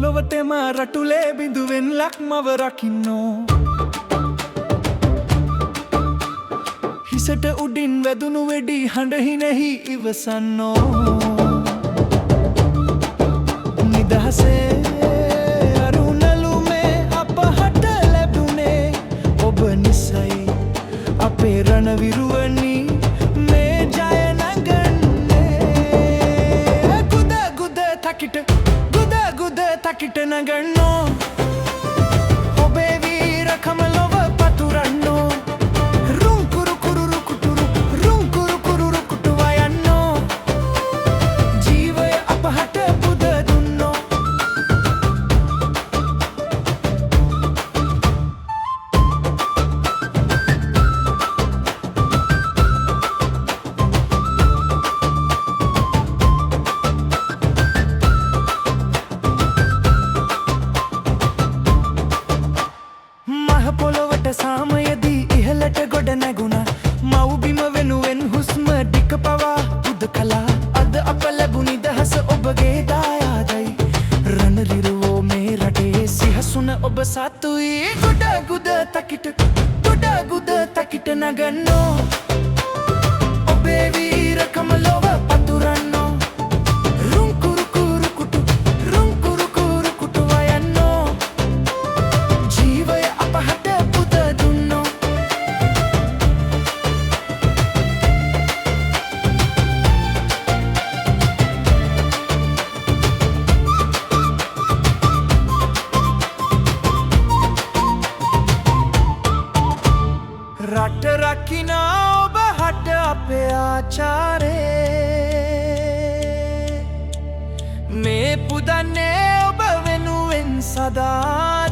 පොළොවටම රටුලේ බිඳුවෙන් ලක්මව රකින්නෝ හිසට උඩින් වැදුණු වෙඩි හඬහිනෙහි ඉවසන්නෝ නිදහසේ අරුණලුමේ අපහට ලැබුණේ ඔබ නිසයි අපේ රණවිරුවනි මේ ජය නගන්නේ ගුද ගුද තකිට තකිට නගන්නෝ ඔබේ වීරකම ලොව පතුරන්නෝ රුංකුරු කුරුරු කුටුරු රුංකුරු කුරුරු කුටුවා යන්නෝ ජීවය අපහට පුද දුන්නෝ පොළොවට සාමයදී ඉහළට ගොඩ නැගුණා මව්බිම වෙනුවෙන් හුස්ම ටික පවා පුද කළා අද අප ලැබු නිදහස ඔබගේ දායාදයි රණරිරුවෝ මේ රටේ සිහසුන ඔබ සතුයි ගොඩ ගුද තකිට නගන්නෝ ඔබේ වීරකම ලොව පතුරන්නෝ රුංකුරු කුරු කුටු රුංකුරු කුරු කුටුවා යන්නෝ ජීවය අපහට රට රකිනා ඔබ හට අපේ ආචාරේ මේ පුදන්නේ ඔබ වෙනුවෙන් සදා